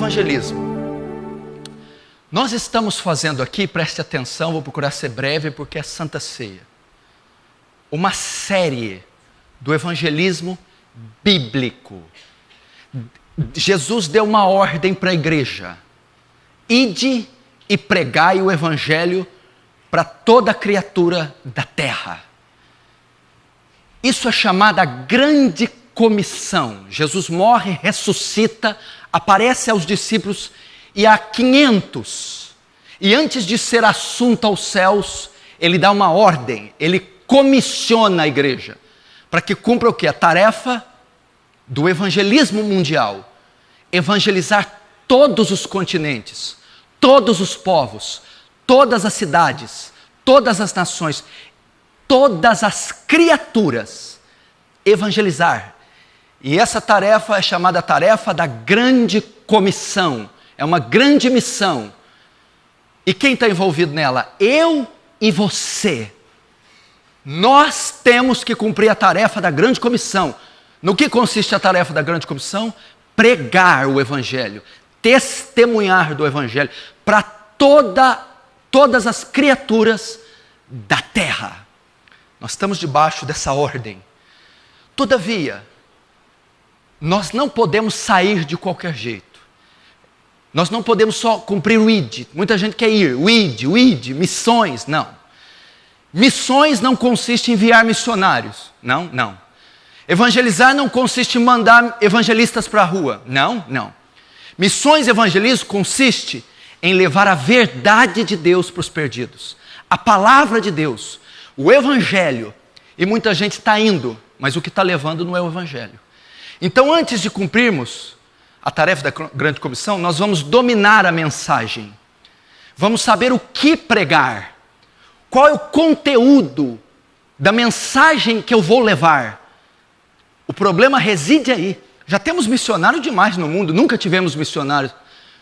evangelismo. Nós estamos fazendo aqui, preste atenção, vou procurar ser breve porque é Santa Ceia, uma série do evangelismo bíblico. Jesus deu uma ordem para a igreja: ide e pregai o evangelho para toda criatura da terra. Isso é chamada grande comissão. Jesus morre, ressuscita, aparece aos discípulos e a 500. E antes de ser assunto aos céus, ele dá uma ordem, ele comissiona a igreja para que cumpra o quê? A tarefa do evangelismo mundial. Evangelizar todos os continentes, todos os povos, todas as cidades, todas as nações, todas as criaturas. Evangelizar. E essa tarefa é chamada tarefa da grande comissão. É uma grande missão. E quem está envolvido nela? Eu e você. Nós temos que cumprir a tarefa da grande comissão. No que consiste a tarefa da grande comissão? Pregar o evangelho, testemunhar do evangelho para todas as criaturas da terra. Nós estamos debaixo dessa ordem. Todavia, nós não podemos sair de qualquer jeito. Nós não podemos só cumprir o id. Muita gente quer ir, o id, missões. Não. Missões não consiste em enviar missionários. Não. Evangelizar não consiste em mandar evangelistas para a rua. Não. Missões e evangelismo consiste em levar a verdade de Deus para os perdidos. A palavra de Deus, o evangelho. E muita gente está indo, mas o que está levando não é o evangelho. Então, antes de cumprirmos a tarefa da grande comissão, nós vamos dominar a mensagem. Vamos saber o que pregar. Qual é o conteúdo da mensagem que eu vou levar? O problema reside aí. Já temos missionários demais no mundo, nunca tivemos missionários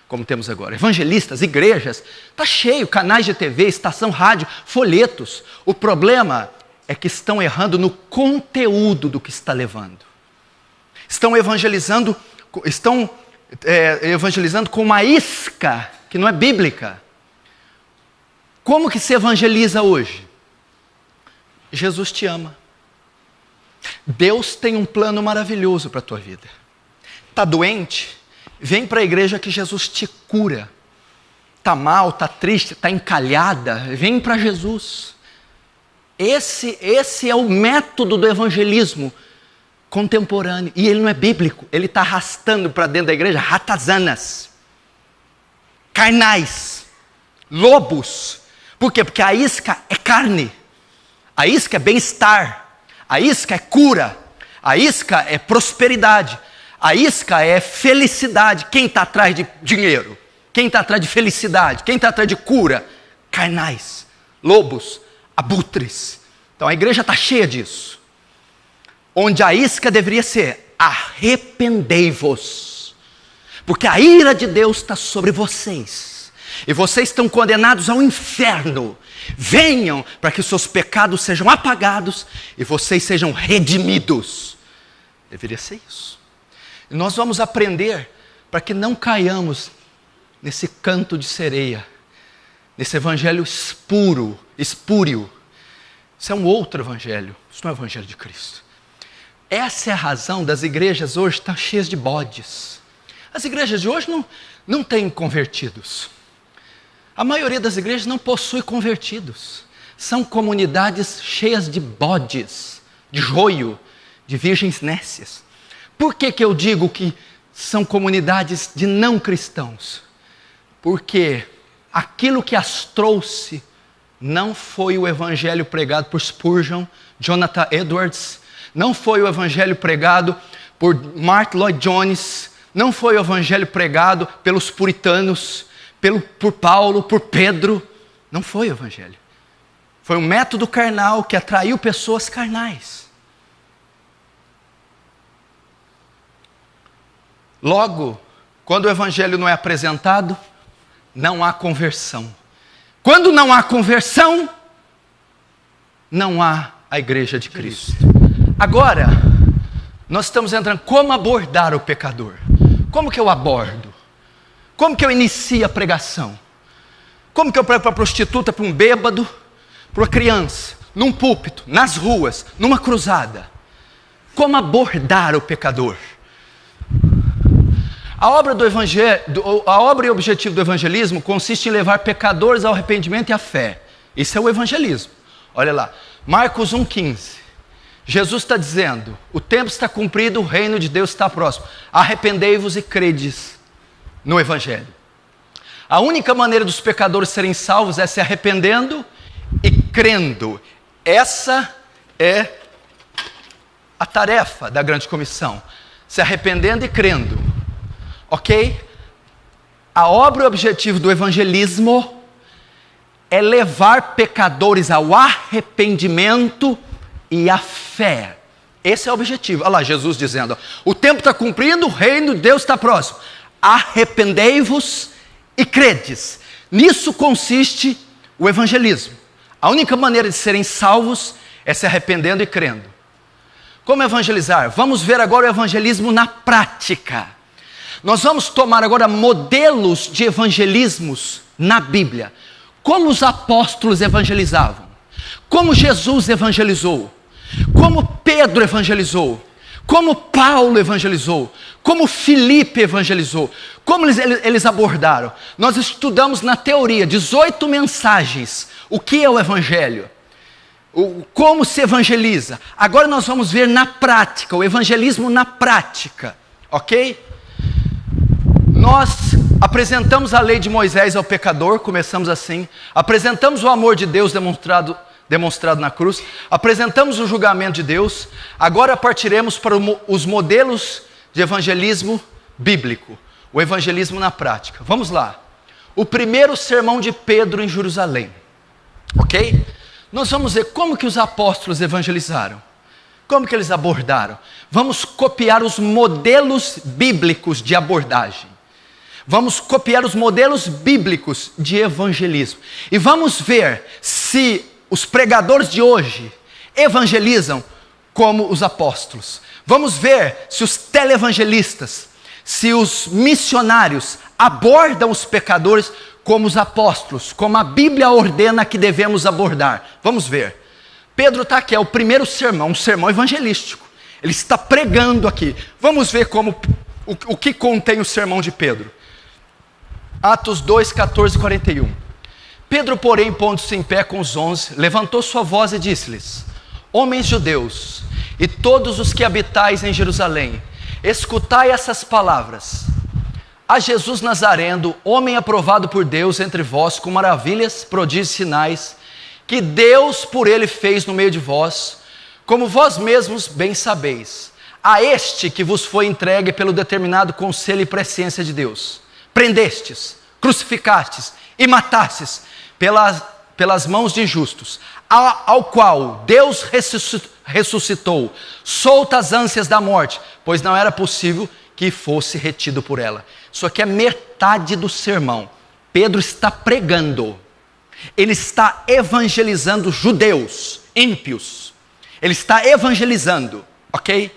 como temos agora. Evangelistas, igrejas, está cheio, canais de TV, estação rádio, folhetos. O problema é que estão errando no conteúdo do que está levando. Estão evangelizando com uma isca que não é bíblica. Como que se evangeliza hoje? Jesus te ama. Deus tem um plano maravilhoso para a tua vida. Está doente? Vem para a igreja que Jesus te cura. Está mal, está triste, está encalhada? Vem para Jesus. Esse é o método do evangelismo contemporâneo. E ele não é bíblico. Ele está arrastando para dentro da igreja ratazanas, carnais, lobos. Por quê? Porque a isca é carne. A isca é bem-estar. A isca é cura. A isca é prosperidade. A isca é felicidade. Quem está atrás de dinheiro? Quem está atrás de felicidade? Quem está atrás de cura? Carnais, lobos, abutres. Então a igreja está cheia disso. Onde a isca deveria ser: arrependei-vos, porque a ira de Deus está sobre vocês, e vocês estão condenados ao inferno. Venham para que os seus pecados sejam apagados e vocês sejam redimidos. Deveria ser isso. E nós vamos aprender para que não caiamos nesse canto de sereia, nesse evangelho espúrio. Isso é um outro evangelho, isso não é o evangelho de Cristo. Essa é a razão das igrejas hoje estar cheias de bodes. As igrejas de hoje não têm convertidos. A maioria das igrejas não possui convertidos. São comunidades cheias de bodes, de joio, de virgens nécias. Por que eu digo que são comunidades de não cristãos? Porque aquilo que as trouxe não foi o evangelho pregado por Spurgeon, Jonathan Edwards, não foi o evangelho pregado por Martyn Lloyd-Jones, não foi o evangelho pregado pelos puritanos, por Paulo, por Pedro. Não foi o evangelho. Foi um método carnal que atraiu pessoas carnais. Logo, quando o evangelho não é apresentado, não há conversão. Quando não há conversão, não há a igreja de Cristo. Agora, nós estamos entrando, como abordar o pecador? Como que eu abordo? Como que eu inicio a pregação? Como que eu prego para prostituta, para um bêbado, para uma criança, num púlpito, nas ruas, numa cruzada? Como abordar o pecador? A obra e o objetivo do evangelismo consiste em levar pecadores ao arrependimento e à fé. Isso é o evangelismo. Olha lá, Marcos 1,15. Jesus está dizendo: o tempo está cumprido, o reino de Deus está próximo. Arrependei-vos e credes no evangelho. A única maneira dos pecadores serem salvos é se arrependendo e crendo. Essa é a tarefa da grande comissão. Se arrependendo e crendo. Ok? A obra e o objetivo do evangelismo é levar pecadores ao arrependimento e à fé. Esse é o objetivo. Olha lá, Jesus dizendo: o tempo está cumprido, o reino de Deus está próximo. Arrependei-vos e credes. Nisso consiste o evangelismo. A única maneira de serem salvos é se arrependendo e crendo. Como evangelizar? Vamos ver agora o evangelismo na prática. Nós vamos tomar agora modelos de evangelismos na Bíblia. Como os apóstolos evangelizavam, como Jesus evangelizou, como Pedro evangelizou, como Paulo evangelizou, como Filipe evangelizou, como eles abordaram. Nós estudamos na teoria 18 mensagens, o que é o evangelho, como se evangeliza. Agora nós vamos ver na prática, o evangelismo na prática, ok? Nós apresentamos a lei de Moisés ao pecador, começamos assim. Apresentamos o amor de Deus demonstrado na cruz. Apresentamos o julgamento de Deus. Agora partiremos para os modelos de evangelismo bíblico. O evangelismo na prática. Vamos lá. O primeiro sermão de Pedro em Jerusalém. Ok? Nós vamos ver como que os apóstolos evangelizaram. Como que eles abordaram. Vamos copiar os modelos bíblicos de abordagem. Vamos copiar os modelos bíblicos de evangelismo. E vamos ver se os pregadores de hoje evangelizam como os apóstolos. Vamos ver se os televangelistas, se os missionários abordam os pecadores como os apóstolos, como a Bíblia ordena que devemos abordar. Vamos ver. Pedro está aqui, é o primeiro sermão, um sermão evangelístico. Ele está pregando aqui. Vamos ver o que contém o sermão de Pedro. Atos 2, 14 e 41. Pedro, porém, pondo-se em pé com os 11, levantou sua voz e disse-lhes: homens judeus, e todos os que habitais em Jerusalém, escutai essas palavras. A Jesus Nazareno, homem aprovado por Deus entre vós, com maravilhas, prodígios e sinais, que Deus por ele fez no meio de vós, como vós mesmos bem sabeis. A este que vos foi entregue pelo determinado conselho e presciência de Deus, prendestes, crucificastes e matastes pelas mãos de injustos, ao qual Deus ressuscitou, solta as ânsias da morte, pois não era possível que fosse retido por ela. Isso aqui é metade do sermão. Pedro está pregando, ele está evangelizando judeus, ímpios, ele está evangelizando, ok?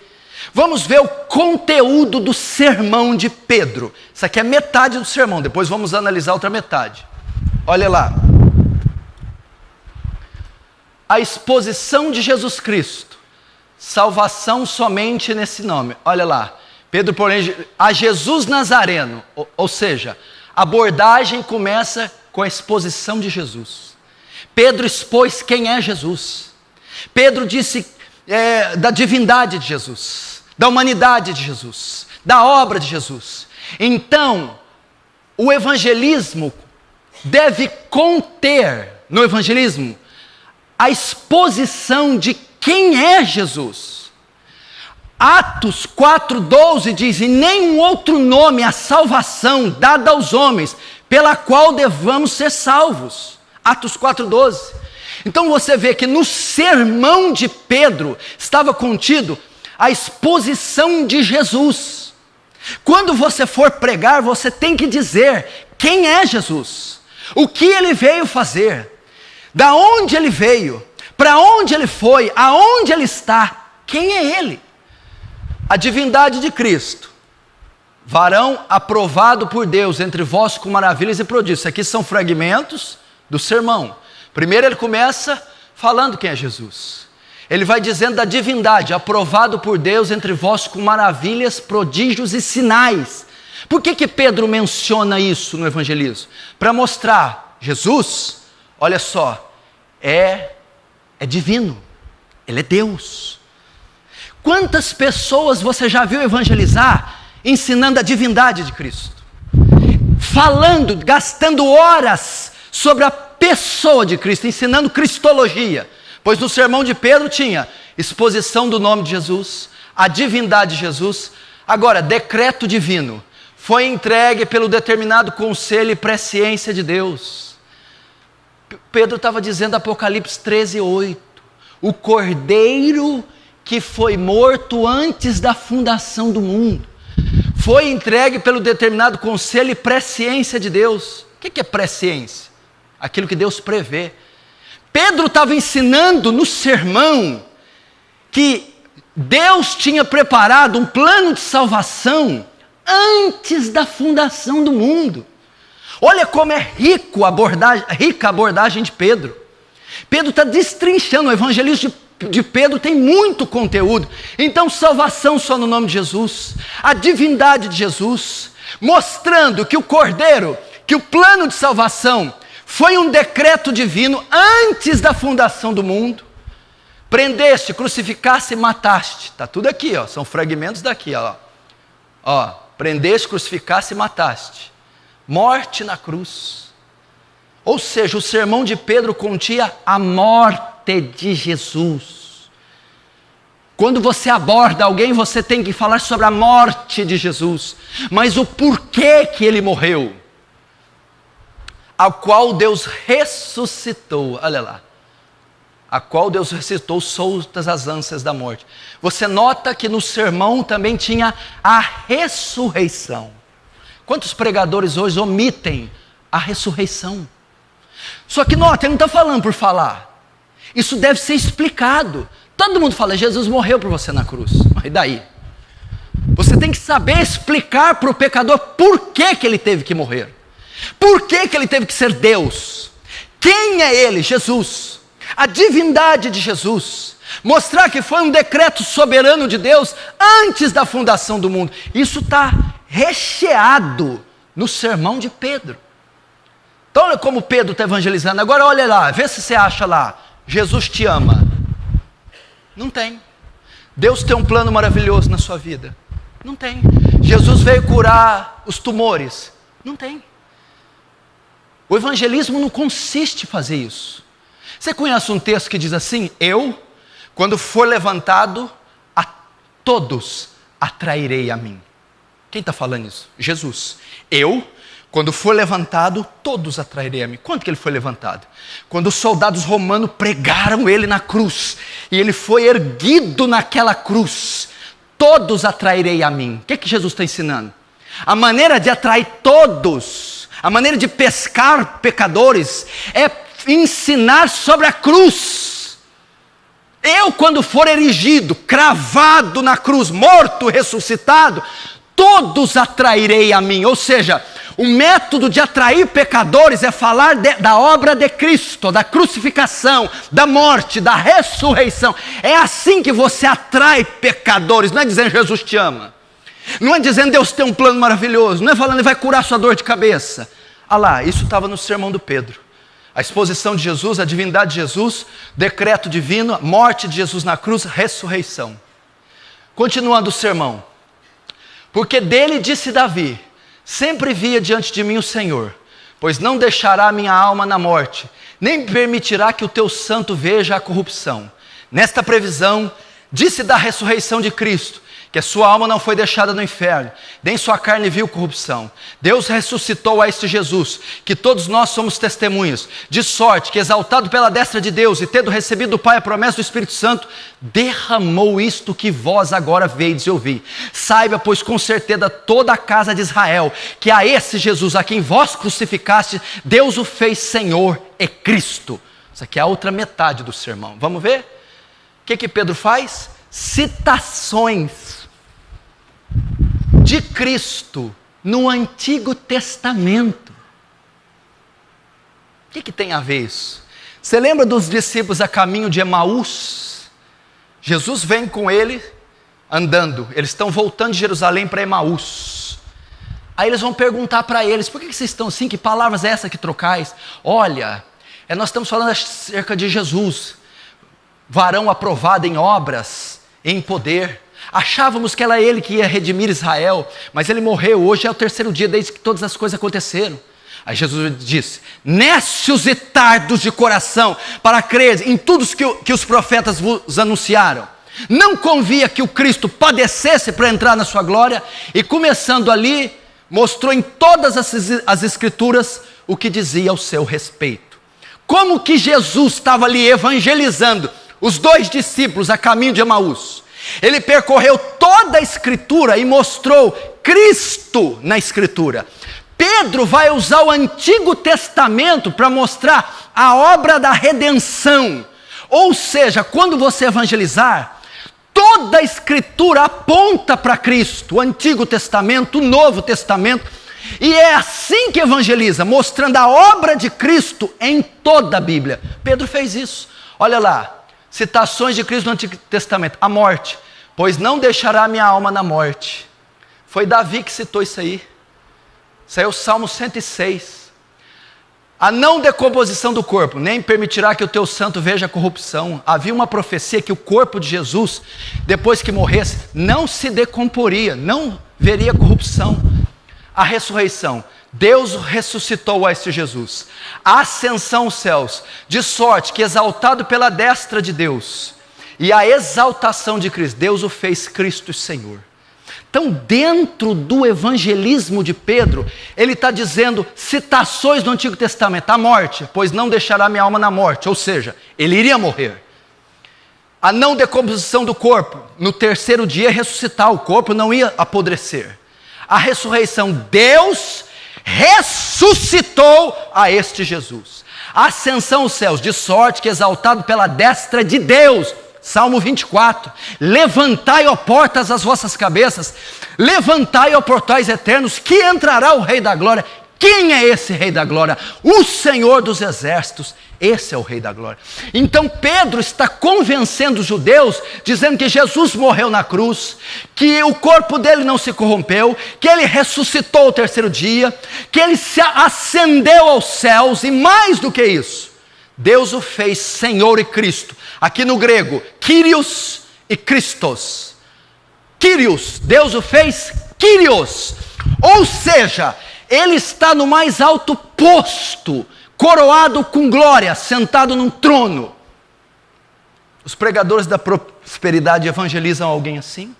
Vamos ver o conteúdo do sermão de Pedro. Isso aqui é metade do sermão, depois vamos analisar a outra metade. Olha lá. A exposição de Jesus Cristo. Salvação somente nesse nome. Olha lá. Pedro, porém, a Jesus Nazareno. Ou seja, a abordagem começa com a exposição de Jesus. Pedro expôs quem é Jesus. Pedro disse da divindade de Jesus, da humanidade de Jesus, da obra de Jesus. Então, o evangelismo deve conter, no evangelismo, a exposição de quem é Jesus. Atos 4,12 diz: e nenhum outro nome há salvação dada aos homens, pela qual devamos ser salvos. Atos 4,12. Então você vê que no sermão de Pedro estava contido a exposição de Jesus. Quando você for pregar, você tem que dizer quem é Jesus, o que ele veio fazer, da onde ele veio, para onde ele foi, aonde ele está, quem é ele. A divindade de Cristo varão aprovado por Deus entre vós com maravilhas e prodígios. Isso aqui são fragmentos do sermão. Primeiro ele começa falando quem é Jesus. Ele vai dizendo da divindade, aprovado por Deus entre vós com maravilhas, prodígios e sinais. Por que Pedro menciona isso no evangelismo? Para mostrar, Jesus, olha só, é divino, ele é Deus. Quantas pessoas você já viu evangelizar ensinando a divindade de Cristo? Falando, gastando horas sobre a pessoa de Cristo, ensinando cristologia. Pois no sermão de Pedro tinha exposição do nome de Jesus, a divindade de Jesus. Agora, decreto divino, foi entregue pelo determinado conselho e presciência de Deus. Pedro estava dizendo Apocalipse 13:8, o Cordeiro que foi morto antes da fundação do mundo, foi entregue pelo determinado conselho e presciência de Deus. O que é presciência? Aquilo que Deus prevê. Pedro estava ensinando no sermão que Deus tinha preparado um plano de salvação antes da fundação do mundo. Olha como é rica a abordagem de Pedro. Pedro está destrinchando, o evangelismo de Pedro tem muito conteúdo. Então, salvação só no nome de Jesus, a divindade de Jesus, mostrando que o Cordeiro, que o plano de salvação foi um decreto divino antes da fundação do mundo. Prendeste, crucificaste e mataste. Está tudo aqui, ó, são fragmentos daqui. Prendeste, crucificaste e mataste. Morte na cruz. Ou seja, o sermão de Pedro continha a morte de Jesus. Quando você aborda alguém, você tem que falar sobre a morte de Jesus. Mas o porquê que ele morreu. A qual Deus ressuscitou, olha lá, a qual Deus ressuscitou soltas as ânsias da morte. Você nota que no sermão também tinha a ressurreição. Quantos pregadores hoje omitem a ressurreição? Só que nota, ele não está falando por falar, isso deve ser explicado. Todo mundo fala, Jesus morreu por você na cruz, mas e daí? Você tem que saber explicar para o pecador por que ele teve que morrer. Por que ele teve que ser Deus? Quem é ele? Jesus. A divindade de Jesus. Mostrar que foi um decreto soberano de Deus antes da fundação do mundo. Isso está recheado no sermão de Pedro. Então olha como Pedro está evangelizando. Agora olha lá, vê se você acha lá, Jesus te ama. Não tem. Deus tem um plano maravilhoso na sua vida. Não tem. Jesus veio curar os tumores. Não tem. O evangelismo não consiste em fazer isso. Você conhece um texto que diz assim, eu, quando for levantado, a todos atrairei a mim. Quem está falando isso? Jesus. Eu, quando for levantado, todos atrairei a mim. Quando que ele foi levantado? Quando os soldados romanos pregaram ele na cruz, e ele foi erguido naquela cruz, todos atrairei a mim. O que Jesus está ensinando? A maneira de atrair todos, a maneira de pescar pecadores, é ensinar sobre a cruz. Eu, quando for erigido, cravado na cruz, morto, ressuscitado, todos atrairei a mim. Ou seja, o método de atrair pecadores é falar da obra de Cristo, da crucificação, da morte, da ressurreição. É assim que você atrai pecadores, não é dizendo Jesus te ama. Não é dizendo Deus tem um plano maravilhoso, não é falando ele vai curar sua dor de cabeça. Ah lá, isso estava no sermão do Pedro. A exposição de Jesus, a divindade de Jesus, decreto divino, morte de Jesus na cruz, ressurreição. Continuando o sermão. Porque dele disse Davi, sempre via diante de mim o Senhor, pois não deixará a minha alma na morte, nem permitirá que o teu santo veja a corrupção. Nesta previsão, disse da ressurreição de Cristo, que a sua alma não foi deixada no inferno, nem sua carne viu corrupção. Deus ressuscitou a este Jesus, que todos nós somos testemunhas, de sorte que, exaltado pela destra de Deus, e tendo recebido do Pai a promessa do Espírito Santo, derramou isto que vós agora vedes e ouvi. Saiba, pois, com certeza toda a casa de Israel, que a esse Jesus, a quem vós crucificaste, Deus o fez Senhor e Cristo. Isso aqui é a outra metade do sermão. Vamos ver? O que Pedro faz? Citações de Cristo no Antigo Testamento. O que tem a ver isso? Você lembra dos discípulos a caminho de Emaús? Jesus vem com ele andando, eles estão voltando de Jerusalém para Emaús. Aí eles vão perguntar para eles: por que vocês estão assim? Que palavras é essa que trocais? Olha, nós estamos falando acerca de Jesus, varão aprovado em obras, em poder. Achávamos que era ele que ia redimir Israel, mas ele morreu, hoje é o terceiro dia desde que todas as coisas aconteceram. Aí Jesus disse: nécios e tardos de coração, para crer em tudo que os profetas vos anunciaram. Não convia que o Cristo padecesse para entrar na sua glória? E começando ali, mostrou em todas as escrituras o que dizia ao seu respeito. Como que Jesus estava ali evangelizando os dois discípulos a caminho de Emaús. Ele percorreu toda a escritura e mostrou Cristo na escritura. Pedro vai usar o Antigo Testamento para mostrar a obra da redenção. Ou seja, quando você evangelizar, toda a escritura aponta para Cristo, o Antigo Testamento, o Novo Testamento, e é assim que evangeliza, mostrando a obra de Cristo em toda a Bíblia. Pedro fez isso. Olha lá, citações de Cristo no Antigo Testamento. A morte, pois não deixará minha alma na morte. Foi Davi que citou isso aí. Isso aí é o Salmo 106. A não decomposição do corpo, nem permitirá que o teu santo veja a corrupção. Havia uma profecia que o corpo de Jesus, depois que morresse, não se decomporia, não veria corrupção. A ressurreição, Deus ressuscitou a este Jesus. A ascensão aos céus, de sorte que exaltado pela destra de Deus, e a exaltação de Cristo, Deus o fez Cristo Senhor. Então, dentro do evangelismo de Pedro, ele está dizendo citações do Antigo Testamento. A morte, pois não deixará minha alma na morte, ou seja, ele iria morrer. A não decomposição do corpo, no terceiro dia ressuscitar, o corpo não ia apodrecer. A ressurreição, Deus ressuscitou a este Jesus. A ascensão aos céus, de sorte que exaltado pela destra de Deus, Salmo 24, levantai, ó portas, as vossas cabeças, levantai, ó portais eternos, que entrará o Rei da Glória. Quem é esse Rei da Glória? O Senhor dos Exércitos, esse é o Rei da Glória. Então Pedro está convencendo os judeus, dizendo que Jesus morreu na cruz, que o corpo dele não se corrompeu, que ele ressuscitou o terceiro dia, que ele se ascendeu aos céus, e mais do que isso, Deus o fez Senhor e Cristo. Aqui no grego, Kyrios e Christos. Kyrios, Deus o fez Kyrios. Ou seja, ele está no mais alto posto, coroado com glória, sentado num trono. Os pregadores da prosperidade evangelizam alguém assim?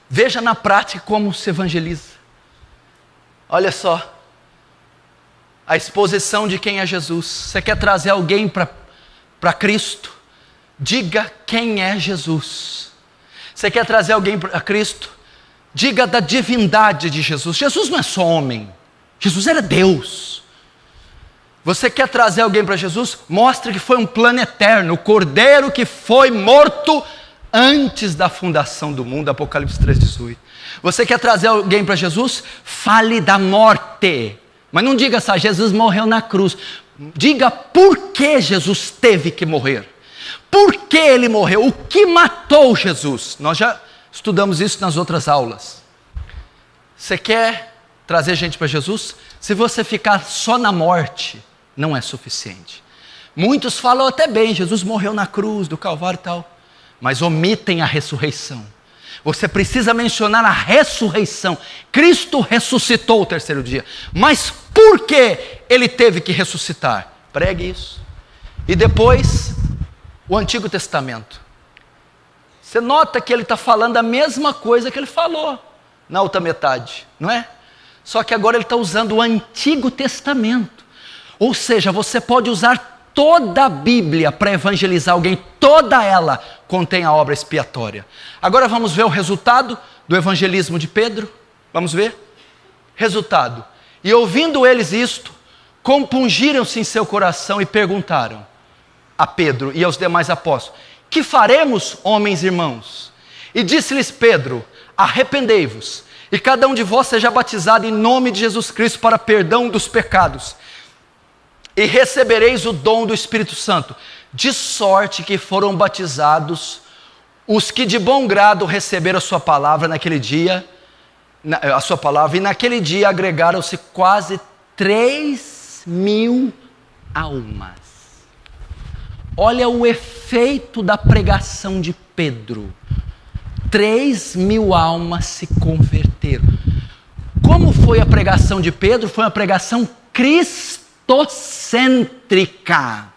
Veja na prática como se evangeliza. Olha só, a exposição de quem é Jesus. Você quer trazer alguém para Cristo? Diga quem é Jesus. Você quer trazer alguém para Cristo? Diga da divindade de Jesus. Jesus não é só homem, Jesus era Deus. Você quer trazer alguém para Jesus? Mostre que foi um plano eterno, o Cordeiro que foi morto antes da fundação do mundo, Apocalipse 3,18. Você quer trazer alguém para Jesus? Fale da morte, mas não diga só, Jesus morreu na cruz. Diga por que Jesus teve que morrer. Por que ele morreu? O que matou Jesus? Nós já estudamos isso nas outras aulas. Você quer trazer gente para Jesus? Se você ficar só na morte, não é suficiente. Muitos falam até bem, Jesus morreu na cruz do Calvário e tal, mas omitem a ressurreição. Você precisa mencionar a ressurreição. Cristo ressuscitou o terceiro dia. Mas por que ele teve que ressuscitar? Pregue isso. E depois, o Antigo Testamento. Você nota que ele está falando a mesma coisa que ele falou na outra metade, não é? Só que agora ele está usando o Antigo Testamento. Ou seja, você pode usar toda a Bíblia para evangelizar alguém, toda ela contém a obra expiatória. Agora vamos ver o resultado do evangelismo de Pedro? Vamos ver? Resultado. E ouvindo eles isto, compungiram-se em seu coração e perguntaram a Pedro e aos demais apóstolos: que faremos, homens e irmãos? E disse-lhes Pedro: arrependei-vos, e cada um de vós seja batizado em nome de Jesus Cristo para perdão dos pecados, e recebereis o dom do Espírito Santo, de sorte que foram batizados os que de bom grado receberam a sua palavra naquele dia, e naquele dia agregaram-se quase 3.000 almas. Olha o efeito da pregação de Pedro. 3.000 almas se converteram. Como foi a pregação de Pedro? Foi uma pregação cristocêntrica.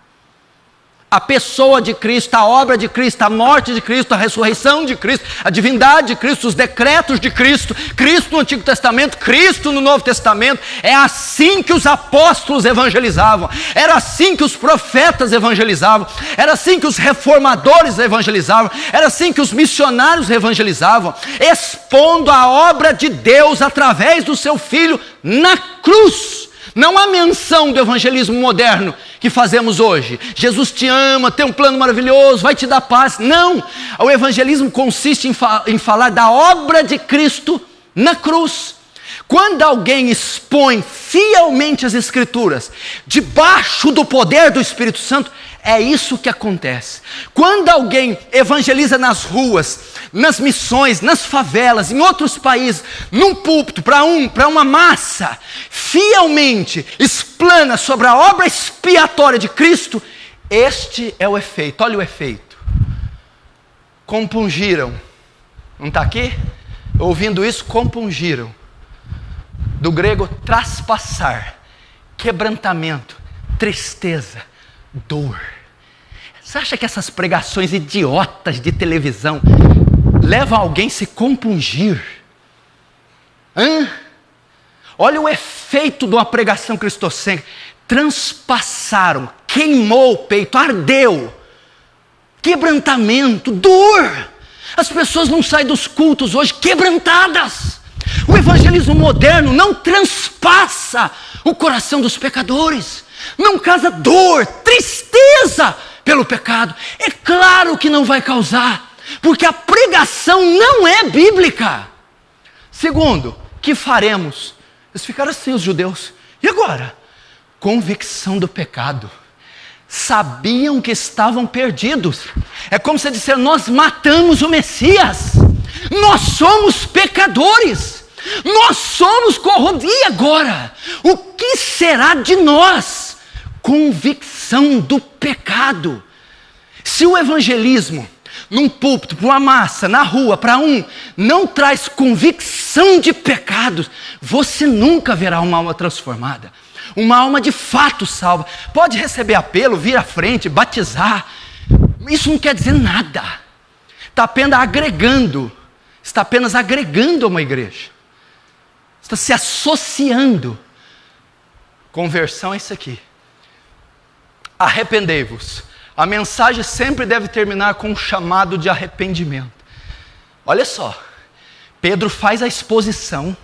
A pessoa de Cristo, a obra de Cristo, a morte de Cristo, a ressurreição de Cristo, a divindade de Cristo, os decretos de Cristo, Cristo no Antigo Testamento, Cristo no Novo Testamento. É assim que os apóstolos evangelizavam, era assim que os profetas evangelizavam, era assim que os reformadores evangelizavam, era assim que os missionários evangelizavam, expondo a obra de Deus através do seu Filho na cruz. Não há menção do evangelismo moderno que fazemos hoje. Jesus te ama, tem um plano maravilhoso, vai te dar paz. Não, o evangelismo consiste em falar da obra de Cristo na cruz. Quando alguém expõe fielmente as Escrituras, debaixo do poder do Espírito Santo, é isso que acontece. Quando alguém evangeliza nas ruas, nas missões, nas favelas, em outros países, num púlpito, para uma massa, fielmente explana sobre a obra expiatória de Cristo, este é o efeito. Olha o efeito. Compungiram. Não está aqui? Ouvindo isso, compungiram. Do grego traspassar, quebrantamento, tristeza, dor. Você acha que essas pregações idiotas de televisão levam alguém a se compungir? Olha o efeito de uma pregação cristocêntrica. Transpassaram, queimou o peito, ardeu, quebrantamento, dor. As pessoas não saem dos cultos hoje quebrantadas. O evangelismo moderno não transpassa o coração dos pecadores, não causa dor, tristeza pelo pecado. É claro que não vai causar, porque a pregação não é bíblica. Segundo, que faremos? Eles ficaram assim, os judeus. E agora? Convicção do pecado. Sabiam que estavam perdidos. É como se disseram, nós matamos o Messias. Nós somos pecadores. Nós somos corrompidos. E agora? O que será de nós? Convicção do pecado. Se o evangelismo, num púlpito, para uma massa, na rua, para não traz convicção de pecados, você nunca verá uma alma transformada. Uma alma de fato salva. Pode receber apelo, vir à frente, batizar. Isso não quer dizer nada. Está apenas agregando. Está apenas agregando a uma igreja. Está se associando. Conversão é isso aqui. Arrependei-vos. A mensagem sempre deve terminar com um chamado de arrependimento. Olha só. Pedro faz a exposição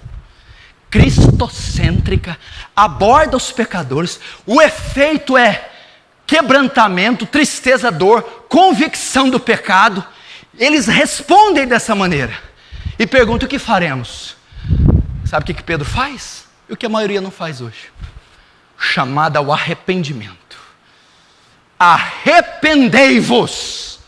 cristocêntrica, aborda os pecadores. O efeito é quebrantamento, tristeza, dor, convicção do pecado. Eles respondem dessa maneira e perguntam: o que faremos? Sabe o que Pedro faz? E o que a maioria não faz hoje? Chamada ao arrependimento. Arrependei-vos.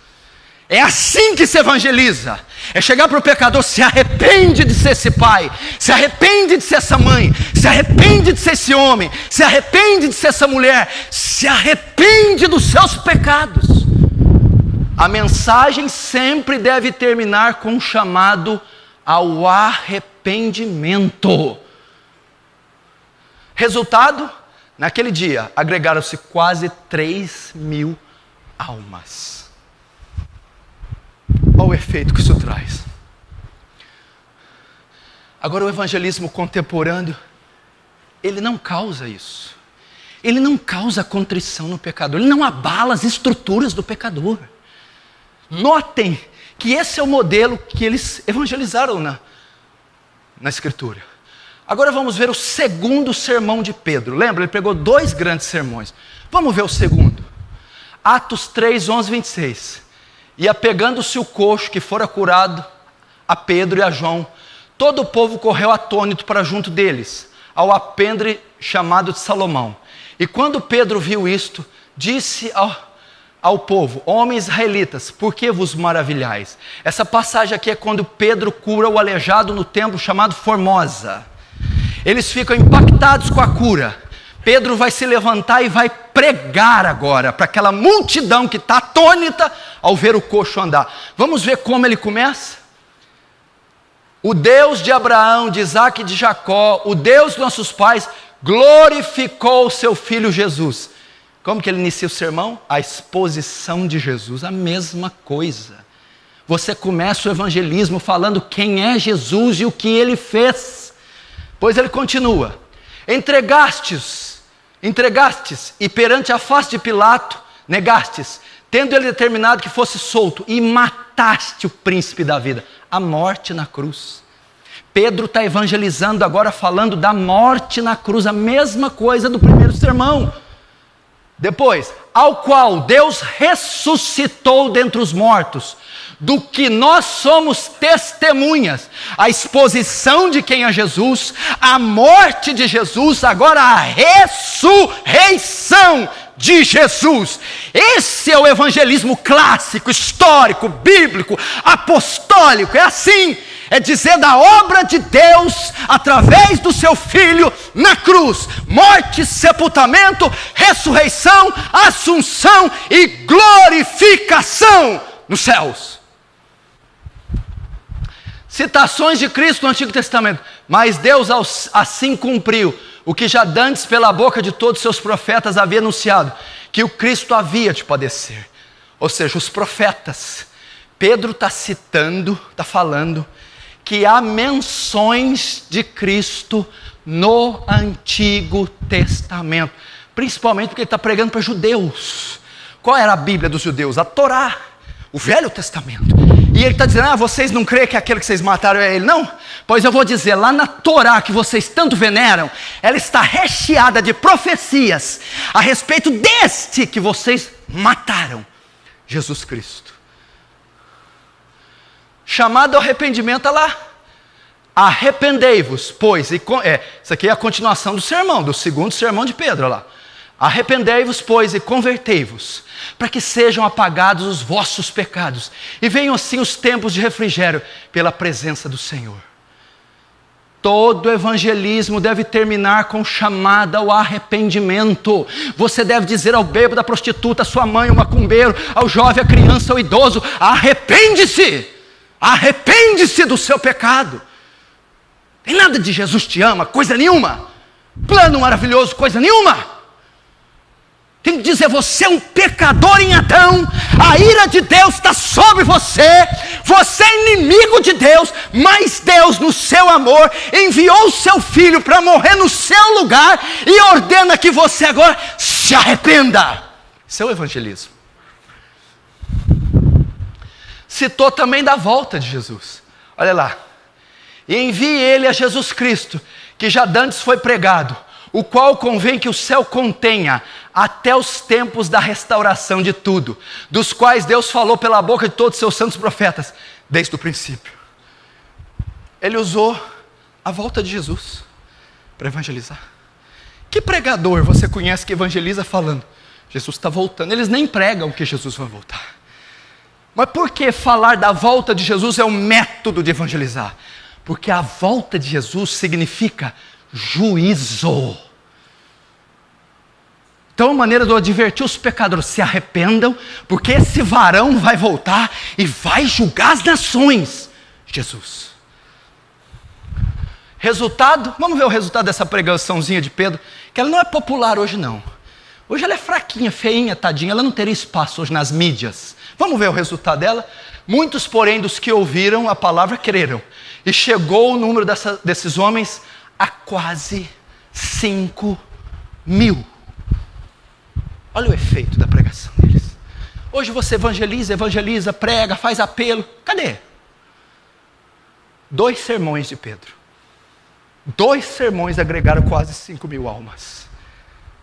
É assim que se evangeliza. É chegar para o pecador: se arrepende de ser esse pai, se arrepende de ser essa mãe, se arrepende de ser esse homem, se arrepende de ser essa mulher, se arrepende dos seus pecados. A mensagem sempre deve terminar com um chamado ao arrependimento. Resultado? Naquele dia, agregaram-se quase 3.000 almas. Olha o efeito que isso traz. Agora, o evangelismo contemporâneo, ele não causa isso. Ele não causa contrição no pecador. Ele não abala as estruturas do pecador. Notem que esse é o modelo que eles evangelizaram na Escritura. Agora vamos ver o segundo sermão de Pedro. Lembra? Ele pegou 2 grandes sermões. Vamos ver o segundo. Atos 3, 11, 26. E apegando-se o coxo que fora curado, a Pedro e a João. Todo o povo correu atônito para junto deles, ao alpendre chamado de Salomão. E quando Pedro viu isto, disse ao povo: homens israelitas, por que vos maravilhais? Essa passagem aqui é quando Pedro cura o aleijado no templo chamado Formosa. Eles ficam impactados com a cura. Pedro vai se levantar e vai pregar agora para aquela multidão que está atônita ao ver o coxo andar. Vamos ver como ele começa? O Deus de Abraão, de Isaac e de Jacó, o Deus de nossos pais, glorificou o seu filho Jesus. Como que ele inicia o sermão? A exposição de Jesus, a mesma coisa. Você começa o evangelismo falando quem é Jesus e o que ele fez. Pois ele continua: entregastes, e perante a face de Pilato, negastes, tendo ele determinado que fosse solto, e mataste o príncipe da vida, a morte na cruz. Pedro está evangelizando agora falando da morte na cruz, a mesma coisa do primeiro sermão. Depois, ao qual Deus ressuscitou dentre os mortos, do que nós somos testemunhas, a exposição de quem é Jesus, a morte de Jesus, agora a ressurreição de Jesus. Esse é o evangelismo clássico, histórico, bíblico, apostólico. É assim, é dizer da obra de Deus através do seu Filho na cruz: morte, sepultamento, ressurreição, assunção e glorificação nos céus. Citações de Cristo no Antigo Testamento. Mas Deus assim cumpriu o que já dantes pela boca de todos os seus profetas havia anunciado, que o Cristo havia de padecer. Ou seja, os profetas. Pedro está citando, está falando que há menções de Cristo no Antigo Testamento, principalmente porque ele está pregando para judeus. Qual era a Bíblia dos judeus? A Torá, o Velho Testamento. E ele está dizendo: vocês não creem que aquele que vocês mataram é ele? Não? Pois eu vou dizer, lá na Torá que vocês tanto veneram, ela está recheada de profecias a respeito deste que vocês mataram, Jesus Cristo. Chamado ao arrependimento, olha lá: arrependei-vos, pois, isso aqui é a continuação do sermão, do segundo sermão de Pedro, olha lá. Arrependei-vos, pois, e convertei-vos, para que sejam apagados os vossos pecados, e venham assim os tempos de refrigério pela presença do Senhor. Todo evangelismo deve terminar com chamada ao arrependimento. Você deve dizer ao bêbado, à prostituta, à sua mãe, ao macumbeiro, ao jovem, à criança, ao idoso: arrepende-se! Arrepende-se do seu pecado. Tem nada de Jesus te ama, coisa nenhuma. Plano maravilhoso, coisa nenhuma. Tem que dizer: você é um pecador em Adão, a ira de Deus está sobre você, você é inimigo de Deus, mas Deus, no seu amor, enviou o seu Filho para morrer no seu lugar e ordena que você agora se arrependa. Isso é o evangelismo. Citou também da volta de Jesus. Olha lá: e envie ele a Jesus Cristo, que já dantes foi pregado, o qual convém que o céu contenha até os tempos da restauração de tudo, dos quais Deus falou pela boca de todos os seus santos profetas, desde o princípio. Ele usou a volta de Jesus para evangelizar. Que pregador você conhece que evangeliza falando: Jesus está voltando? Eles nem pregam que Jesus vai voltar. Mas por que falar da volta de Jesus é um método de evangelizar? Porque a volta de Jesus significa juízo. Então, a maneira de eu advertir os pecadores: se arrependam, porque esse varão vai voltar e vai julgar as nações. Jesus. Resultado, vamos ver o resultado dessa pregaçãozinha de Pedro, que ela não é popular hoje não. Hoje ela é fraquinha, feinha, tadinha, ela não teria espaço hoje nas mídias. Vamos ver o resultado dela? Muitos, porém, dos que ouviram a palavra creram, e chegou o número desses homens a quase 5.000. Olha o efeito da pregação deles. Hoje você evangeliza, prega, faz apelo. Cadê? 2 sermões de Pedro. 2 sermões agregaram quase 5.000 almas.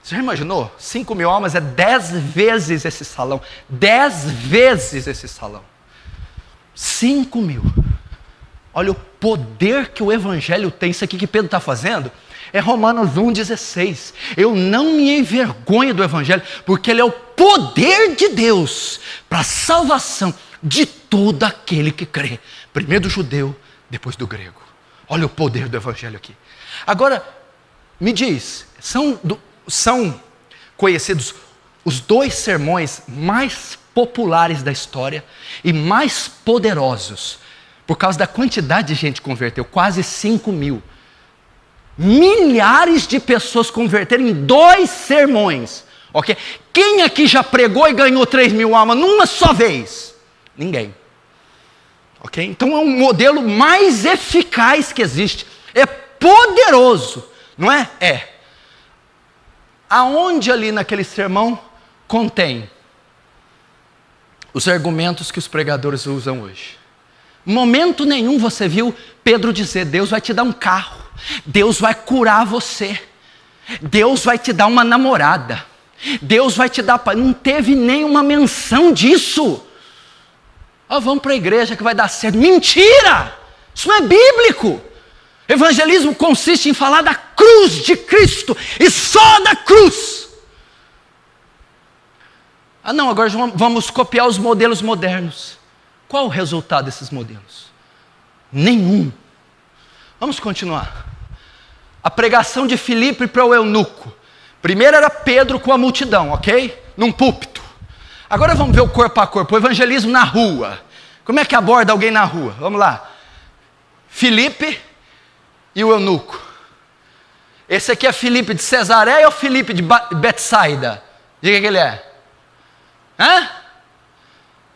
Você já imaginou? 5.000 almas é 10 vezes esse salão. 10 vezes esse salão. 5.000. Olha o poder que o Evangelho tem. Isso aqui que Pedro está fazendo é Romanos 1,16. Eu não me envergonho do Evangelho, porque ele é o poder de Deus para a salvação de todo aquele que crê. Primeiro do judeu, depois do grego. Olha o poder do Evangelho aqui. Agora, me diz, são conhecidos os 2 sermões mais populares da história e mais poderosos, por causa da quantidade de gente que converteu, quase 5.000. Milhares de pessoas converteram em 2 sermões. Okay? Quem aqui já pregou e ganhou 3.000 almas numa só vez? Ninguém. Okay? Então é um modelo mais eficaz que existe. É poderoso, não é? É. Aonde ali naquele sermão contém os argumentos que os pregadores usam hoje? Momento nenhum você viu Pedro dizer: Deus vai te dar um carro, Deus vai curar você, Deus vai te dar uma namorada, Deus vai te dar... Não teve nenhuma menção disso. Vamos para a igreja que vai dar certo. Mentira! Isso não é bíblico. Evangelismo consiste em falar da cruz de Cristo e só da cruz. Não, agora vamos copiar os modelos modernos. Qual o resultado desses modelos? Nenhum. Vamos continuar. A pregação de Filipe para o eunuco. Primeiro era Pedro com a multidão, ok? Num púlpito. Agora vamos ver o corpo a corpo, o evangelismo na rua. Como é que aborda alguém na rua? Vamos lá. Filipe e o eunuco. Esse aqui é Filipe de Cesareia ou Filipe de Betsaida? Diga que ele é.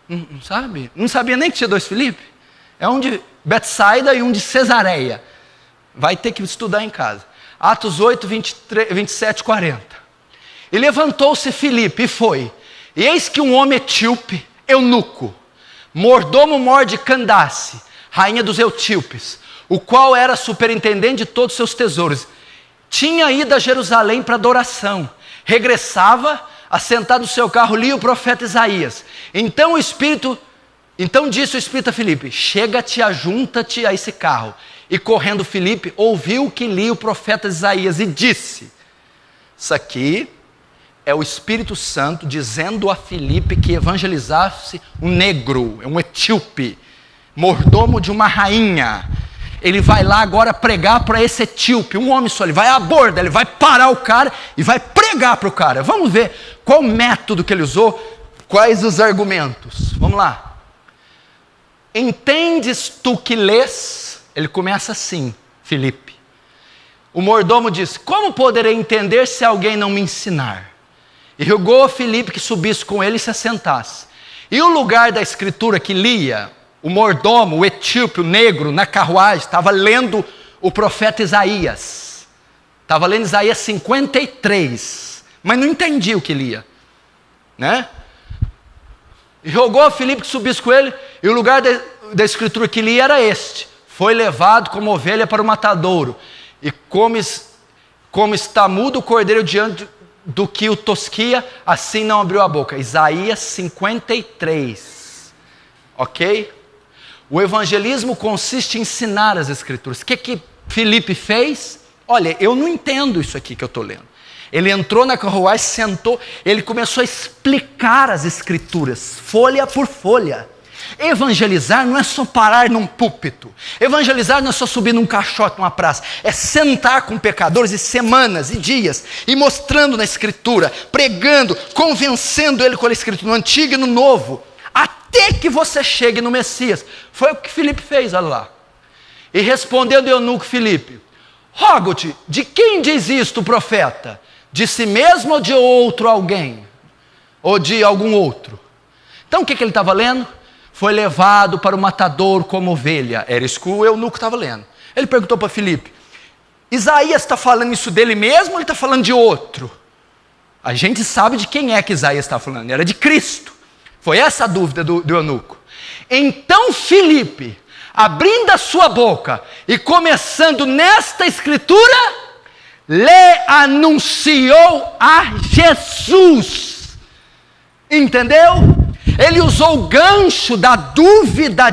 Não sabe? Não sabia nem que tinha 2 Filipe? É um de Betsaida e um de Cesareia. Vai ter que estudar em casa. Atos 8, 27, 40. E levantou-se Filipe e foi. E eis que um homem etíope, eunuco, mordomo-mor de Candace, rainha dos etíopes, o qual era superintendente de todos os seus tesouros, tinha ido a Jerusalém para adoração. Regressava, assentado no seu carro, lia o profeta Isaías. Então disse o Espírito a Filipe: chega-te, ajunta-te a esse carro. E correndo Filipe, ouviu que lia o profeta Isaías e disse: isso aqui é o Espírito Santo dizendo a Filipe que evangelizasse um negro, um etíope, mordomo de uma rainha. Ele vai lá agora pregar para esse etíope, um homem só. Ele vai à borda, ele vai parar o cara e vai pregar para o cara. Vamos ver qual o método que ele usou, quais os argumentos. Vamos lá. Entendes tu que lês? Ele começa assim, Filipe. O mordomo diz: como poderei entender se alguém não me ensinar? E rogou a Filipe que subisse com ele e se assentasse. E o lugar da escritura que lia, o mordomo, o etíope, o negro, na carruagem, estava lendo o profeta Isaías. Estava lendo Isaías 53, mas não entendia o que lia, né? E rogou a Filipe que subisse com ele, e o lugar da escritura que lia era este: foi levado como ovelha para o matadouro, e como está mudo o cordeiro diante do que o tosquia, assim não abriu a boca. Isaías 53, ok? O evangelismo consiste em ensinar as escrituras. O que Filipe fez? Olha, eu não entendo isso aqui que eu estou lendo. Ele entrou na carruagem, sentou, ele começou a explicar as escrituras, folha por folha. Evangelizar não é só parar num púlpito. Evangelizar não é só subir num caixote numa praça. É sentar com pecadores e semanas e dias, e mostrando na escritura, pregando, convencendo ele com a escritura, no Antigo e no Novo, até que você chegue no Messias. Foi o que Filipe fez, olha lá. E respondendo o eunuco Filipe: rogo-te, de quem diz isto o profeta? De si mesmo ou de outro alguém? Ou de algum outro? Então o que ele estava lendo? Foi levado para o matadouro como ovelha. Era isso que o eunuco estava lendo. Ele perguntou para Filipe: Isaías está falando isso dele mesmo ou ele está falando de outro? A gente sabe de quem é que Isaías está falando. Era de Cristo. Foi essa a dúvida do eunuco. Então Filipe, abrindo a sua boca e começando nesta escritura, lhe anunciou a Jesus. Entendeu? Ele usou o gancho da dúvida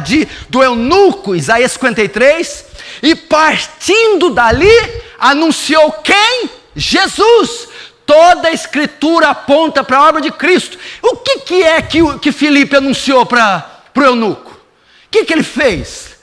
do eunuco, Isaías 53, e partindo dali, anunciou quem? Jesus. Toda a Escritura aponta para a obra de Cristo. O que é que Filipe anunciou para o eunuco? O que ele fez?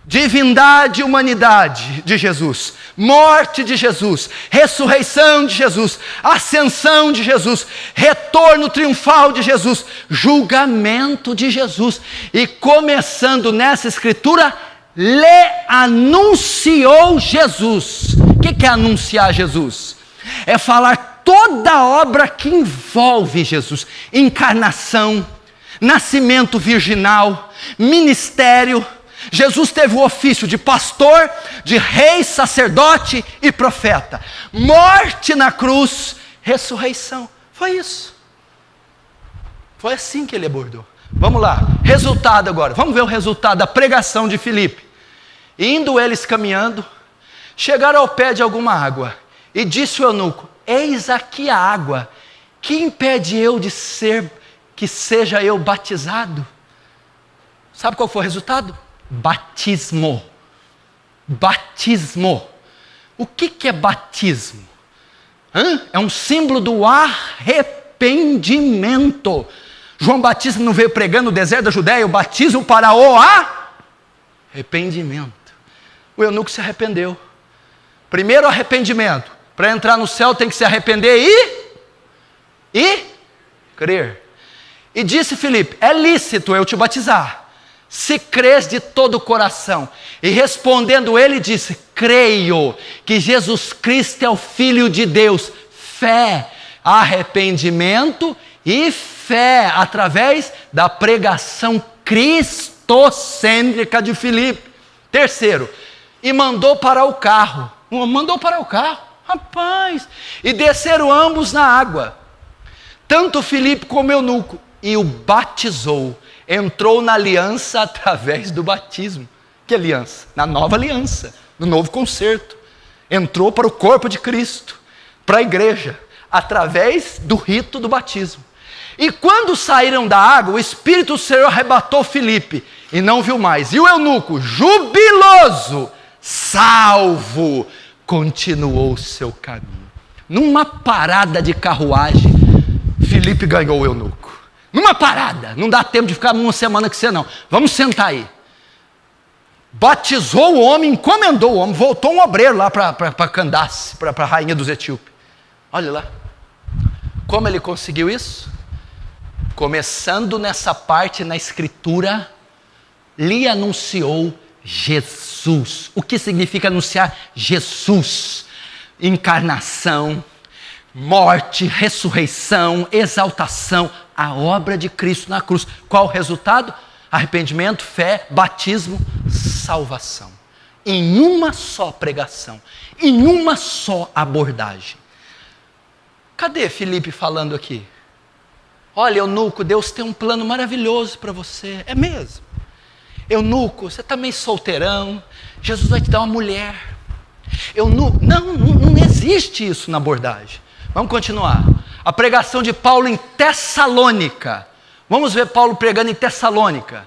Divindade e humanidade de Jesus, morte de Jesus, ressurreição de Jesus, ascensão de Jesus, retorno triunfal de Jesus, julgamento de Jesus. E começando nessa Escritura, lhe anunciou Jesus. O que é anunciar Jesus? É falar toda a obra que envolve Jesus: encarnação, nascimento virginal, ministério. Jesus teve o ofício de pastor, de rei, sacerdote e profeta. Morte na cruz, ressurreição. Foi isso. Foi assim que ele abordou. Vamos lá, resultado agora. Vamos ver o resultado da pregação de Filipe. Indo eles caminhando, chegaram ao pé de alguma água. E disse o eunuco: eis aqui a água. Que impede eu que seja eu batizado? Sabe qual foi o resultado? Batismo. Batismo. O que é batismo? É um símbolo do arrependimento. João Batista não veio pregando no deserto da Judéia o batismo para o arrependimento. O eunuco se arrependeu. Primeiro arrependimento. Para entrar no céu tem que se arrepender e crer. E disse Filipe: é lícito eu te batizar, se crês de todo o coração. E respondendo ele disse: creio que Jesus Cristo é o Filho de Deus. Fé, arrependimento e fé, através da pregação cristocêntrica de Filipe. Terceiro, e mandou parar o carro. Rapaz, e desceram ambos na água, tanto Filipe como o eunuco, e o batizou. Entrou na aliança através do batismo. Que aliança? Na nova aliança, no novo concerto. Entrou para o corpo de Cristo, para a igreja, através do rito do batismo. E quando saíram da água, o Espírito do Senhor arrebatou Filipe, e não viu mais. E o eunuco, jubiloso, salvo, continuou o seu caminho. Numa parada de carruagem, Filipe ganhou o eunuco. Numa parada, não dá tempo de ficar uma semana com você não. Vamos sentar aí. Batizou o homem, encomendou o homem, voltou um obreiro lá para Candace, para a rainha dos etíopes. Olha lá. Como ele conseguiu isso? Começando nessa parte na Escritura, lhe anunciou Jesus. O que significa anunciar Jesus? Encarnação, morte, ressurreição, exaltação, a obra de Cristo na cruz. Qual o resultado? Arrependimento, fé, batismo, salvação. Em uma só pregação, em uma só abordagem. Cadê Filipe falando aqui? Olha, eunuco, Deus tem um plano maravilhoso para você. É mesmo? Eunuco, você está meio solteirão, Jesus vai te dar uma mulher. Eunuco, não existe isso na abordagem. Vamos continuar. A pregação de Paulo em Tessalônica. Vamos ver Paulo pregando em Tessalônica.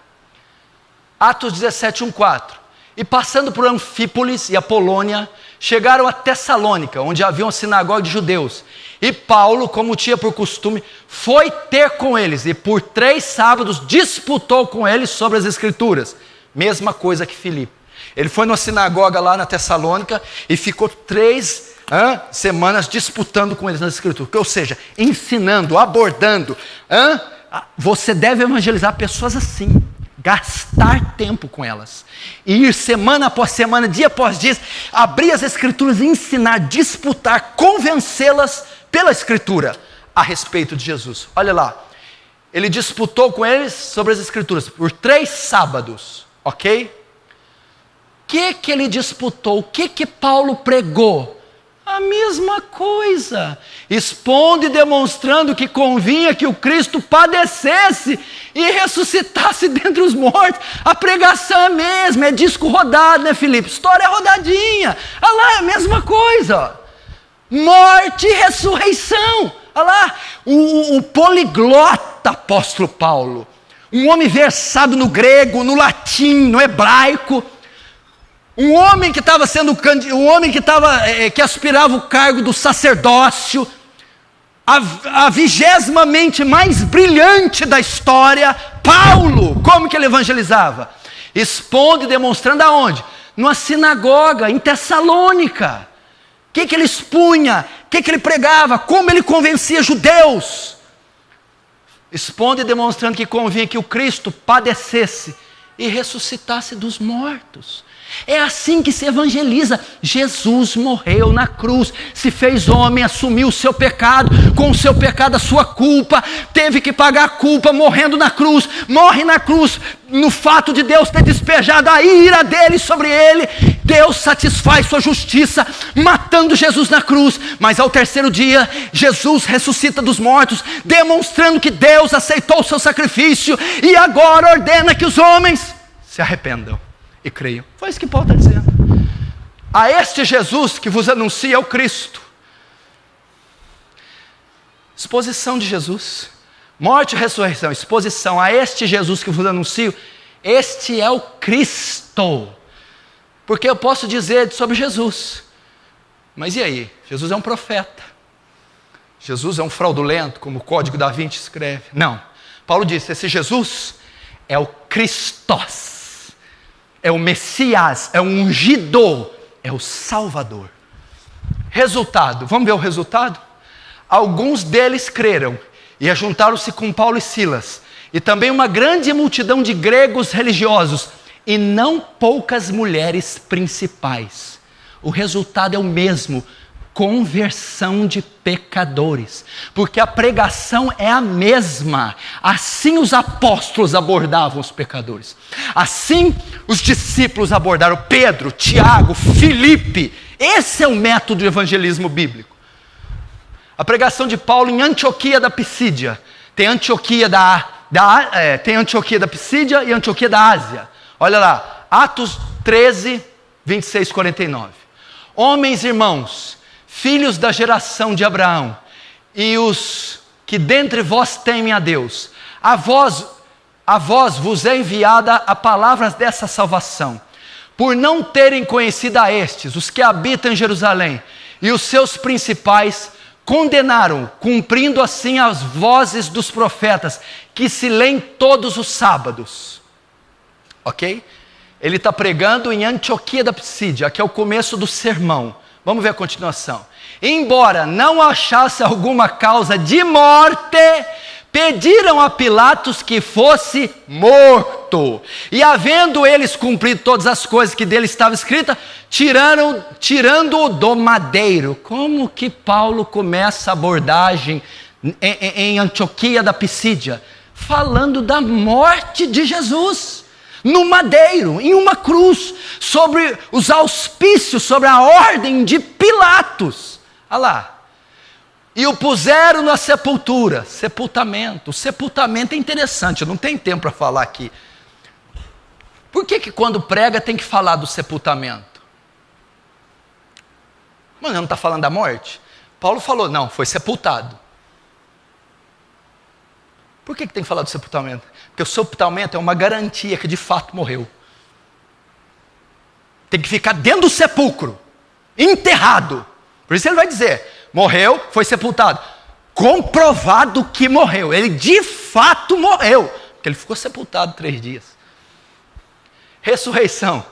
Atos 17, 1-4. E passando por Anfípolis e Apolônia, chegaram a Tessalônica, onde havia uma sinagoga de judeus. E Paulo, como tinha por costume, foi ter com eles, e por 3 sábados disputou com eles sobre as Escrituras. Mesma coisa que Filipe. Ele foi numa sinagoga lá na Tessalônica e ficou 3 semanas disputando com eles nas Escrituras. Ou seja, ensinando, abordando. Você deve evangelizar pessoas assim. Gastar tempo com elas. E ir semana após semana, dia após dia, abrir as Escrituras e ensinar, disputar, convencê-las pela Escritura a respeito de Jesus. Olha lá. Ele disputou com eles sobre as Escrituras por 3 sábados. Ok? O que ele disputou? O que Paulo pregou? A mesma coisa, expondo e demonstrando que convinha que o Cristo padecesse e ressuscitasse dentre os mortos. A pregação é a mesma, é disco rodado, né, Filipe? História rodadinha. Olha lá, é a mesma coisa. Morte e ressurreição. Olha lá, o poliglota poeta apóstolo Paulo, um homem versado no grego, no latim, no hebraico, um homem que estava que aspirava o cargo do sacerdócio, a 20ª mente mais brilhante da história. Paulo, como que ele evangelizava? Expondo e demonstrando aonde? Numa sinagoga em Tessalônica. O que ele expunha? O que ele pregava? Como ele convencia judeus? Expondo e demonstrando que convinha que o Cristo padecesse e ressuscitasse dos mortos. É assim que se evangeliza. Jesus morreu na cruz, se fez homem, assumiu o seu pecado, com o seu pecado a sua culpa, teve que pagar a culpa morrendo na cruz, morre na cruz, no fato de Deus ter despejado a ira dele sobre ele. Deus satisfaz sua justiça, matando Jesus na cruz, mas ao 3º dia, Jesus ressuscita dos mortos, demonstrando que Deus aceitou o seu sacrifício, e agora ordena que os homens se arrependam e creiam. Foi isso que Paulo está dizendo. A este Jesus que vos anuncia é o Cristo. Exposição de Jesus. Morte e ressurreição. Exposição a este Jesus que vos anuncio. Este é o Cristo. Porque eu posso dizer sobre Jesus. Mas e aí? Jesus é um profeta. Jesus é um fraudulento, como o Código da Vinci escreve. Não. Paulo disse, esse Jesus é o Christos. É o Messias, é o ungido, é o Salvador. Resultado, vamos ver o resultado? Alguns deles creram e ajuntaram-se com Paulo e Silas, e também uma grande multidão de gregos religiosos, e não poucas mulheres principais. O resultado é o mesmo: conversão de pecadores, porque a pregação é a mesma. Assim os apóstolos abordavam os pecadores, assim os discípulos abordaram Pedro, Tiago, Filipe. Esse é o método de evangelismo bíblico. A pregação de Paulo em Antioquia da Pisídia, tem Antioquia tem Antioquia da Pisídia e Antioquia da Ásia. Olha lá, Atos 13, 26, 49. Homens, irmãos, filhos da geração de Abraão, e os que dentre vós temem a Deus, a vós vos é enviada a palavra dessa salvação, por não terem conhecido a estes, os que habitam em Jerusalém, e os seus principais condenaram, cumprindo assim as vozes dos profetas, que se leem todos os sábados. Ok? Ele está pregando em Antioquia da Pisídia, que é o começo do sermão. Vamos ver a continuação. Embora não achasse alguma causa de morte, pediram a Pilatos que fosse morto. E havendo eles cumprido todas as coisas que dele estava escrita, tirando-o do madeiro. Como que Paulo começa a abordagem em Antioquia da Pisídia? Falando da morte de Jesus no madeiro, em uma cruz, sobre os auspícios, sobre a ordem de Pilatos. Olha lá. E o puseram na sepultura. Sepultamento. O sepultamento é interessante, eu não tenho tempo para falar aqui. Por que quando prega tem que falar do sepultamento? Mas não está falando da morte? Paulo falou, não, foi sepultado. Por que tem que falar do sepultamento? Porque o sepultamento é uma garantia que de fato morreu. Tem que ficar dentro do sepulcro, enterrado. Por isso ele vai dizer, morreu, foi sepultado. Comprovado que morreu. Ele de fato morreu, porque ele ficou sepultado 3 dias. Ressurreição.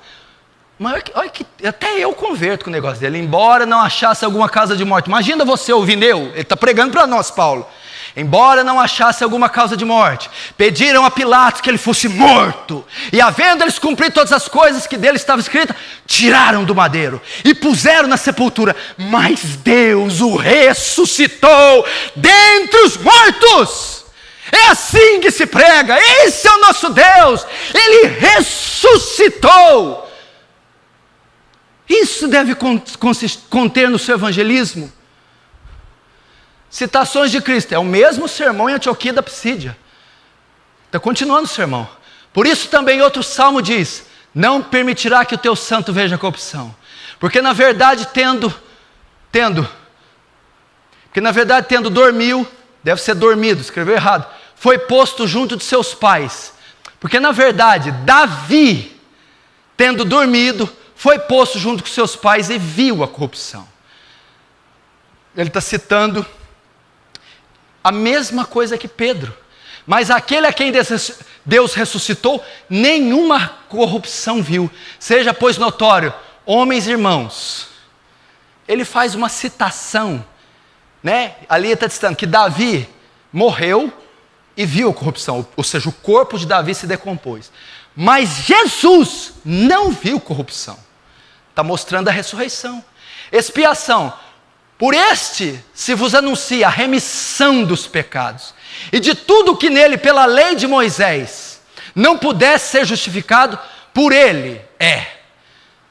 Mas olha que até eu converto com o negócio dele. Embora não achasse alguma causa de morte. Imagina você ouvindo ele está pregando para nós, Paulo. Embora não achasse alguma causa de morte, pediram a Pilatos que ele fosse morto, e havendo eles cumprido todas as coisas que dele estava escrita, tiraram do madeiro e puseram na sepultura, mas Deus o ressuscitou dentre os mortos. É assim que se prega, esse é o nosso Deus, ele ressuscitou. Isso deve conter no seu evangelismo citações de Cristo. É o mesmo sermão em Antioquia da Pisídia. Está continuando o sermão. Por isso também outro salmo diz, não permitirá que o teu santo veja corrupção. Porque na verdade tendo dormiu, deve ser dormido, escreveu errado, foi posto junto de seus pais. Porque na verdade, Davi, tendo dormido, foi posto junto com seus pais e viu a corrupção. Ele está citando a mesma coisa que Pedro. Mas aquele a quem Deus ressuscitou, nenhuma corrupção viu. Seja, pois, notório, homens e irmãos. Ele faz uma citação, né? Ali está dizendo que Davi morreu e viu a corrupção, ou seja, o corpo de Davi se decompôs. Mas Jesus não viu corrupção. Está mostrando a ressurreição. Expiação. Por este se vos anuncia a remissão dos pecados. E de tudo que nele, pela lei de Moisés, não pudesse ser justificado, por ele é.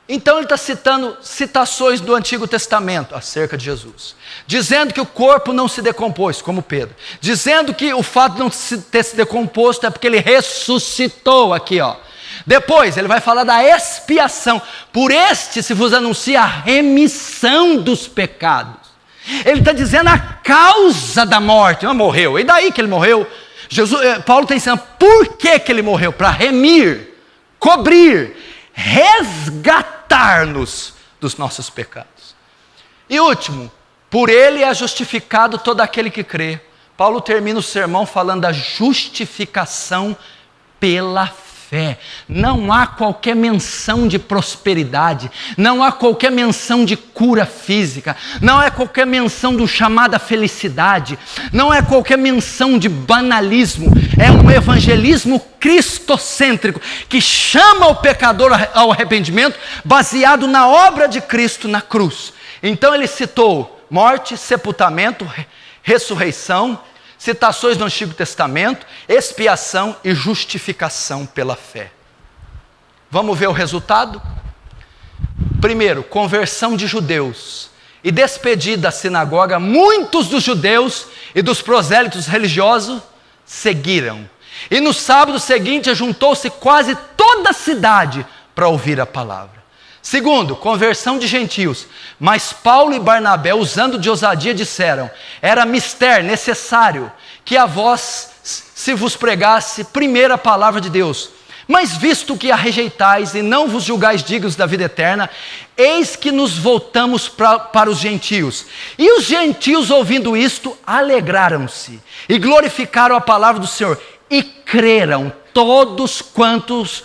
Então ele está citando citações do Antigo Testamento acerca de Jesus. Dizendo que o corpo não se decompôs, como Pedro. Dizendo que o fato de não ter se decomposto é porque ele ressuscitou aqui, ó. Depois ele vai falar da expiação. Por este se vos anuncia a remissão dos pecados. Ele está dizendo a causa da morte. Não morreu. E daí que ele morreu? Paulo está ensinando por que ele morreu. Para remir, cobrir, resgatar-nos dos nossos pecados. E último, por ele é justificado todo aquele que crê. Paulo termina o sermão falando da justificação pela fé. Não há qualquer menção de prosperidade, não há qualquer menção de cura física, não há qualquer menção do chamada felicidade, não é qualquer menção de banalismo, é um evangelismo cristocêntrico, que chama o pecador ao arrependimento, baseado na obra de Cristo na cruz. Então ele citou morte, sepultamento, ressurreição, citações do Antigo Testamento, expiação e justificação pela fé. Vamos ver o resultado? Primeiro, conversão de judeus. E despedida da sinagoga, muitos dos judeus e dos prosélitos religiosos seguiram. E no sábado seguinte, juntou-se quase toda a cidade para ouvir a palavra. Segundo, conversão de gentios. Mas Paulo e Barnabé, usando de ousadia, disseram: era mister necessário que a vós se vos pregasse primeiro a palavra de Deus. Mas visto que a rejeitais e não vos julgais dignos da vida eterna, eis que nos voltamos para os gentios. E os gentios, ouvindo isto, alegraram-se e glorificaram a palavra do Senhor. E creram todos quantos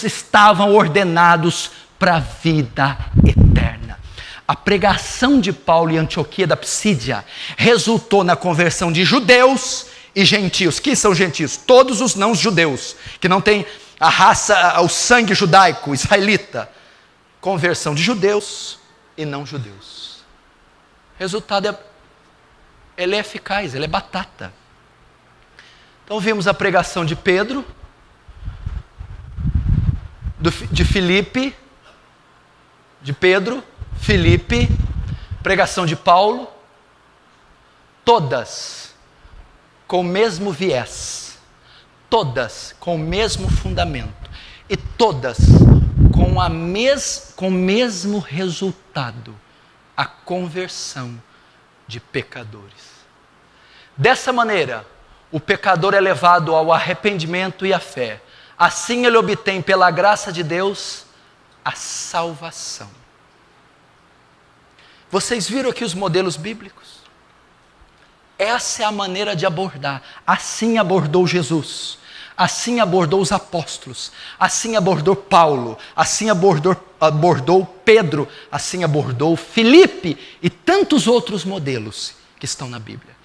estavam ordenados para a vida eterna. A pregação de Paulo em Antioquia da Psídia resultou na conversão de judeus e gentios. Quem são gentios? Todos os não-judeus, que não têm a raça, o sangue judaico, israelita. Conversão de judeus e não-judeus. Resultado ele é eficaz, ele é batata. Então vimos a pregação de Pedro, de Filipe, de Pedro, Filipe, pregação de Paulo, todas com o mesmo viés, todas com o mesmo fundamento e todas com o mesmo resultado, a conversão de pecadores. Dessa maneira, o pecador é levado ao arrependimento e à fé. Assim ele obtém pela graça de Deus a salvação. Vocês viram aqui os modelos bíblicos? Essa é a maneira de abordar. Assim abordou Jesus, assim abordou os apóstolos, assim abordou Paulo, assim abordou Pedro, assim abordou Filipe e tantos outros modelos que estão na Bíblia.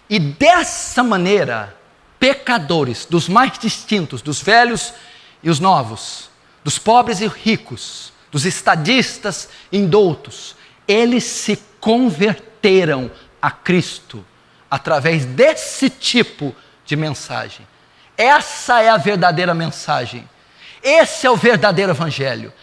E dessa maneira, pecadores, dos mais distintos, dos velhos e os novos, dos pobres e ricos, dos estadistas e indoutos, eles se converteram a Cristo através desse tipo de mensagem. Essa é a verdadeira mensagem. Esse é o verdadeiro evangelho.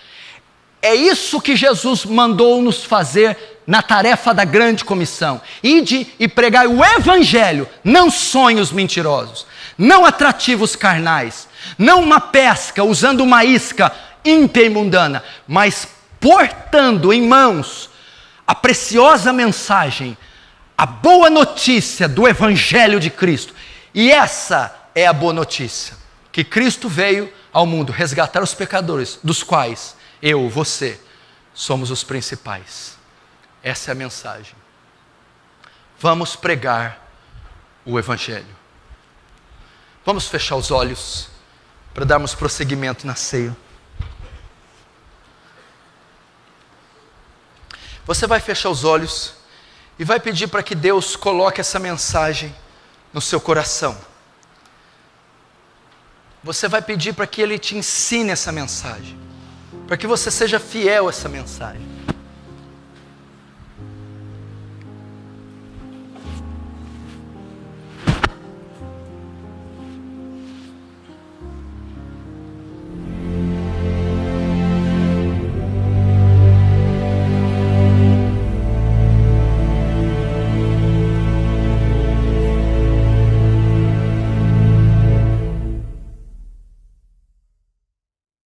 É isso que Jesus mandou nos fazer na tarefa da grande comissão. Ide e pregai o evangelho, não sonhos mentirosos, não atrativos carnais, não uma pesca usando uma isca ímpia e mundana, mas portando em mãos a preciosa mensagem, a boa notícia do evangelho de Cristo. E essa é a boa notícia, que Cristo veio ao mundo resgatar os pecadores, dos quais eu, você, somos os principais. Essa é a mensagem. Vamos pregar o Evangelho. Vamos fechar os olhos para darmos prosseguimento na ceia. Você vai fechar os olhos e vai pedir para que Deus coloque essa mensagem no seu coração. Você vai pedir para que Ele te ensine essa mensagem, para que você seja fiel a essa mensagem.